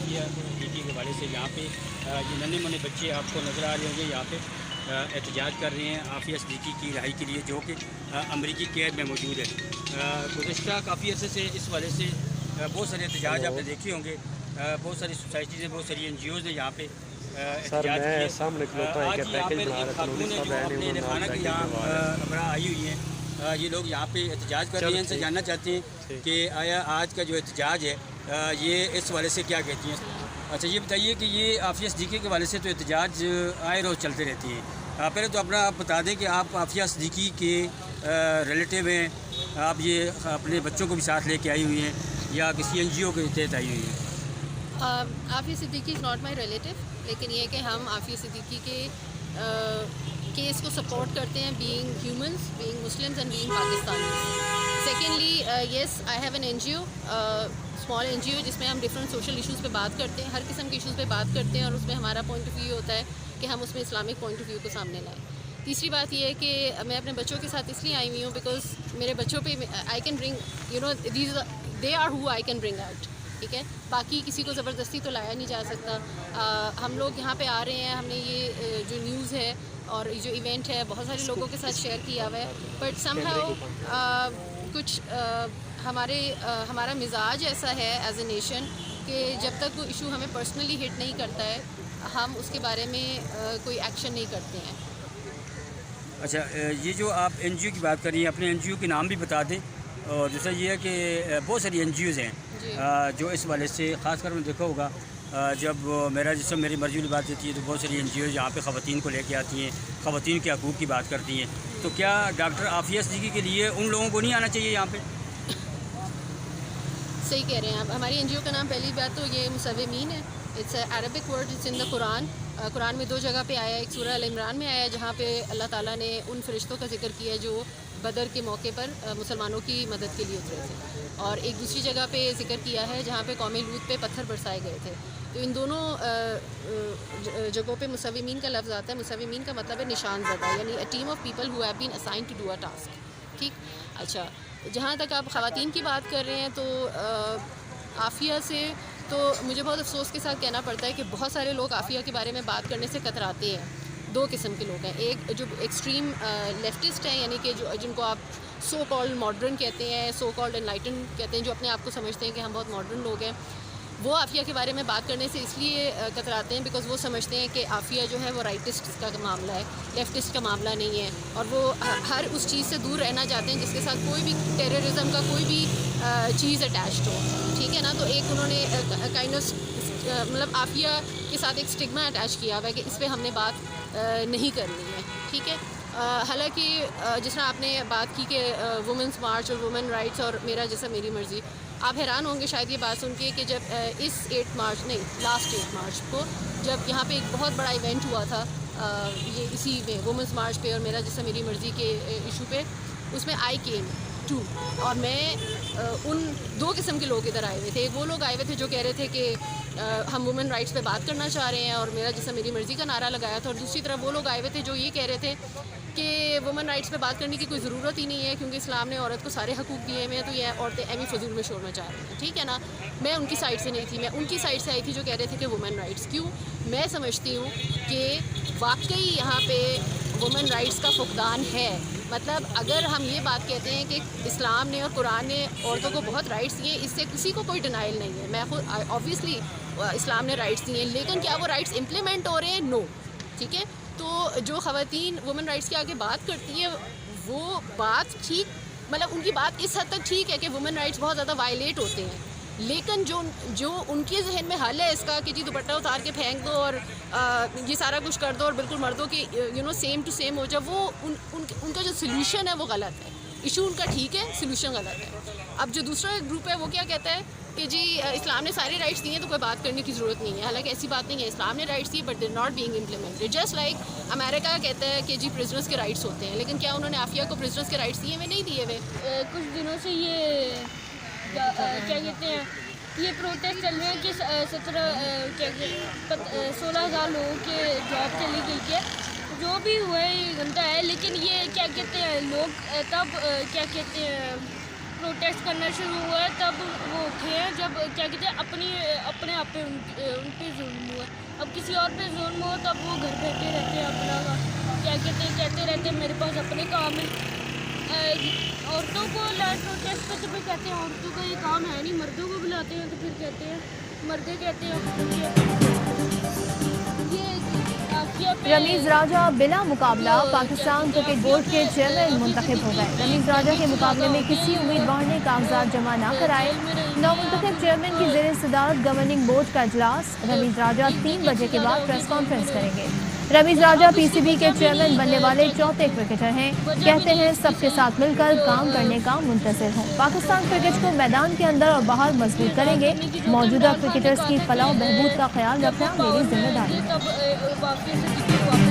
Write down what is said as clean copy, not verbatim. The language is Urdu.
عافیہ صدیقی کے حوالے سے یہاں پہ یہ ننھے منھے بچے آپ کو نظر آ رہے ہوں گے یہاں پہ احتجاج کر رہے ہیں عافیہ صدیقی کی رہائی کے لیے، جو کہ امریکی قید میں موجود ہے۔ گزشتہ کافی عرصے سے اس حوالے سے بہت سارے احتجاج آپ نے دیکھے ہوں گے، بہت ساری سوسائٹیز ہیں، بہت ساری NGOز نے یہاں پہ احتجاج کیے۔ آج یہاں پہ ایک خاتون ہے جو اپنے خانہ کے یہاں ابراہ آئی ہوئی ہیں، یہ لوگ یہاں پہ احتجاج کر رہے ہیں، ان سے جاننا چاہتے ہیں کہ آیا آج کا جو احتجاج ہے یہ اس حوالے سے کیا کہتی ہیں۔ اچھا یہ بتائیے کہ یہ عافیہ صدیقی کے حوالے سے تو احتجاج آئے روز چلتے رہتی ہیں، پہلے تو اپنا آپ بتا دیں کہ آپ عافیہ صدیقی کے ریلیٹیو ہیں، آپ یہ اپنے بچوں کو بھی ساتھ لے کے آئی ہوئی ہیں یا کسی NGO کے تحت آئی ہوئی ہیں؟ Aafia Siddiqui is not my relative, لیکن یہ کہ ہم عافیہ صدیقی کے کیس کو سپورٹ کرتے ہیں، being humans, being Muslims and being Pakistanis. Secondly yes I have an NGO، small NGO، جس میں ہم ڈفرینٹ سوشل ایشوز پہ بات کرتے ہیں، ہر قسم کے ایشوز پہ بات کرتے ہیں، اور اس میں ہمارا پوائنٹ آف ویو ہوتا ہے کہ ہم اس میں اسلامک پوائنٹ آف ویو کو سامنے لائیں۔ تیسری بات یہ ہے کہ میں اپنے بچوں کے ساتھ اس لیے آئی ہوئی ہوں بیکاز میرے بچوں پہ I can bring they are who I can bring out, ٹھیک ہے، باقی کسی کو زبردستی تو لایا نہیں جا سکتا۔ ہم لوگ یہاں پہ آ رہے ہیں، ہم نے یہ جو نیوز ہے اور جو ایونٹ ہے بہت سارے لوگوں کے ساتھ شیئر کیا ہوا ہے، بٹ سم ہاؤ کچھ ہمارا مزاج ایسا ہے ایز اے نیشن کہ جب تک وہ ایشو ہمیں پرسنلی ہٹ نہیں کرتا ہے ہم اس کے بارے میں کوئی ایکشن نہیں کرتے ہیں۔ اچھا یہ جو آپ NGO کی بات کر رہی ہیں، اپنے NGO کے نام بھی بتا دیں، اور دوسرا یہ ہے کہ بہت ساری NGOز ہیں جو اس حوالے سے، خاص کر میں دیکھا ہوگا جب میرا جسم میری مرضی والی بات ہوتی ہے تو بہت ساری NGOز یہاں پہ خواتین کو لے کے آتی ہیں، خواتین کے حقوق کی بات کرتی ہیں، تو کیا ڈاکٹر عافیہ صدیقی کے لیے ان لوگوں کو نہیں آنا چاہیے یہاں پہ؟ صحیح کہہ رہے ہیں آپ۔ ہماری NGO کا نام پہلی بات تو یہ مصومین ہے، it's a Arabic word, it's in the Quran. قرآن میں 2 جگہ پہ آیا ہے، ایک سورہ ال عمران میں آیا ہے جہاں پہ اللہ تعالیٰ نے ان فرشتوں کا ذکر کیا جو بدر کے موقع پر مسلمانوں کی مدد کے لیے اترے تھے، اور ایک دوسری جگہ پہ ذکر کیا ہے جہاں پہ قوم لوط پہ پتھر برسائے گئے تھے۔ تو ان دونوں جگہوں پہ مصومین کا لفظ آتا ہے۔ مصومین کا مطلب ہے نشان زدہ، یعنی a team of people who have been assigned to do a task, ٹھیک۔ اچھا جہاں تک آپ خواتین کی بات کر رہے ہیں تو عافیہ سے تو مجھے بہت افسوس کے ساتھ کہنا پڑتا ہے کہ بہت سارے لوگ عافیہ کے بارے میں بات کرنے سے کتراتے ہیں۔ 2 قسم کے لوگ ہیں، ایک جو ایکسٹریم لیفٹسٹ ہیں، یعنی کہ جن کو آپ سو کالڈ ماڈرن کہتے ہیں، سو کالڈ انلائٹن کہتے ہیں، جو اپنے آپ کو سمجھتے ہیں کہ ہم بہت ماڈرن لوگ ہیں، وہ عافیہ کے بارے میں بات کرنے سے اس لیے کتراتے ہیں بیکاز وہ سمجھتے ہیں کہ عافیہ جو ہے وہ رائٹسٹ کا معاملہ ہے، لیفٹسٹ کا معاملہ نہیں ہے، اور وہ ہر اس چیز سے دور رہنا چاہتے ہیں جس کے ساتھ کوئی بھی ٹیررزم کا کوئی بھی چیز اٹیچڈ ہو، ٹھیک ہے نا۔ تو ایک انہوں نے کائنڈ آف مطلب عافیہ کے ساتھ ایک اسٹگما اٹیچ کیا ہوا ہے کہ اس پہ ہم نے بات نہیں کرنی ہے، ٹھیک ہے۔ حالانکہ جس طرح آپ نے بات کی کہ وومنس مارچ اور وومن رائٹس اور میرا جیسا میری مرضی، آپ حیران ہوں گے شاید یہ بات سن کے کہ جب اس 8 مارچ نہیں لاسٹ 8 مارچ کو جب یہاں پہ ایک بہت بڑا ایونٹ ہوا تھا یہ اسی میں وومنس مارچ پہ اور میرا جیسا میری مرضی کے ایشو پہ، اس میں آئی کیم ٹو، اور میں ان 2 قسم کے لوگ ادھر آئے ہوئے تھے۔ وہ لوگ آئے ہوئے تھے جو کہہ رہے تھے کہ ہم وومن رائٹس پہ بات کرنا چاہ رہے ہیں اور میرا جیسا میری مرضی کا نعرہ لگایا تھا، اور دوسری طرف وہ لوگ آئے ہوئے تھے جو یہ کہہ رہے تھے کہ وومن رائٹس پہ بات کرنے کی کوئی ضرورت ہی نہیں ہے کیونکہ اسلام نے عورت کو سارے حقوق دیے ہوئے ہیں، تو یہ عورتیں ایویں فضول میں شور مچا رہی ہیں، ٹھیک ہے نا۔ میں ان کی سائڈ سے نہیں تھی، میں ان کی سائڈ سے آئی تھی جو کہہ رہے تھے کہ وومن رائٹس کیوں۔ میں سمجھتی ہوں کہ واقعی یہاں پہ وومن رائٹس کا فقدان ہے۔ مطلب اگر ہم یہ بات کہتے ہیں کہ اسلام نے اور قرآن نے عورتوں کو بہت رائٹس دیے، اس سے کسی کو کوئی ڈینائل نہیں ہے، میں خود آبویسلی اسلام نے رائٹس دیے ہیں، لیکن کیا وہ رائٹس امپلیمنٹ ہو رہے ہیں؟ نو، ٹھیک ہے۔ تو جو خواتین وومن رائٹس کے آگے بات کرتی ہیں وہ بات ٹھیک، مطلب ان کی بات اس حد تک ٹھیک ہے کہ وومن رائٹس بہت زیادہ وائلیٹ ہوتے ہیں، لیکن جو ان کے ذہن میں حل ہے اس کا کہ جی دوپٹہ اتار کے پھینک دو اور یہ سارا کچھ کر دو اور بالکل مردوں کے سیم ٹو سیم ہو جائے، وہ ان کا جو سلوشن ہے وہ غلط ہے۔ ایشو ان کا ٹھیک ہے، سلوشن غلط ہے۔ اب جو دوسرا گروپ ہے وہ کیا کہتا ہے کہ جی اسلام نے سارے رائٹس دیے ہیں تو کوئی بات کرنے کی ضرورت نہیں ہے، حالانکہ ایسی بات نہیں ہے، اسلام نے رائٹس دیے but they not being implemented. Just like America کہتا ہے کہ جی پرزنرس کے رائٹس ہوتے ہیں، لیکن کیا انہوں نے عافیہ کو پرزنرس کے رائٹس دیے ہوئے؟ نہیں دیے ہوئے۔ کچھ دنوں سے یہ کیا کہتے ہیں یہ پروٹیسٹ چل رہے ہیں کہ 16,000 لوگوں کے جاب چلی گئی ہے، جو بھی ہوا ہے یہ گھنٹہ ہے، لیکن یہ کیا کہتے ہیں لوگ تب کیا کہتے ہیں پروٹیسٹ کرنا شروع ہوا ہے تب وہ اٹھے ہیں، جب کیا کہتے ہیں اپنے آپ پہ ان پہ ظلم ہوا. اب کسی اور پہ ظلم ہو تب وہ گھر بیٹھے رہتے ہیں، اپنا کیا کہتے رہتے ہیں میرے پاس اپنے کام ہے. عورتوں کو لینڈ پروٹیسٹ پہ تو پھر کہتے ہیں عورتوں کا یہ کام ہے نہیں، مردوں کو بلاتے ہیں تو پھر کہتے ہیں مردیں کہتے ہیں. رمیز راجہ بلا مقابلہ پاکستان کرکٹ بورڈ کے چیئرمین منتخب ہو گئے. رمیز راجہ کے مقابلے میں کسی امیدوار نے کاغذات جمع نہ کرائے. نومنتخب چیئرمین کی زیر صدارت گورننگ بورڈ کا اجلاس. رمیز راجہ 3 بجے کے بعد پریس کانفرنس کریں گے. رمیز راجہ پی سی بی کے چیئرمین بننے والے 4تھے کرکٹر ہیں. کہتے ہیں سب کے ساتھ مل کر کام کرنے کا منتظر ہوں. پاکستان کرکٹ کو میدان کے اندر اور باہر مضبوط کریں گے. موجودہ کرکٹرز کی فلاح و بہبود کا خیال رکھنا میری ذمہ داری ہے.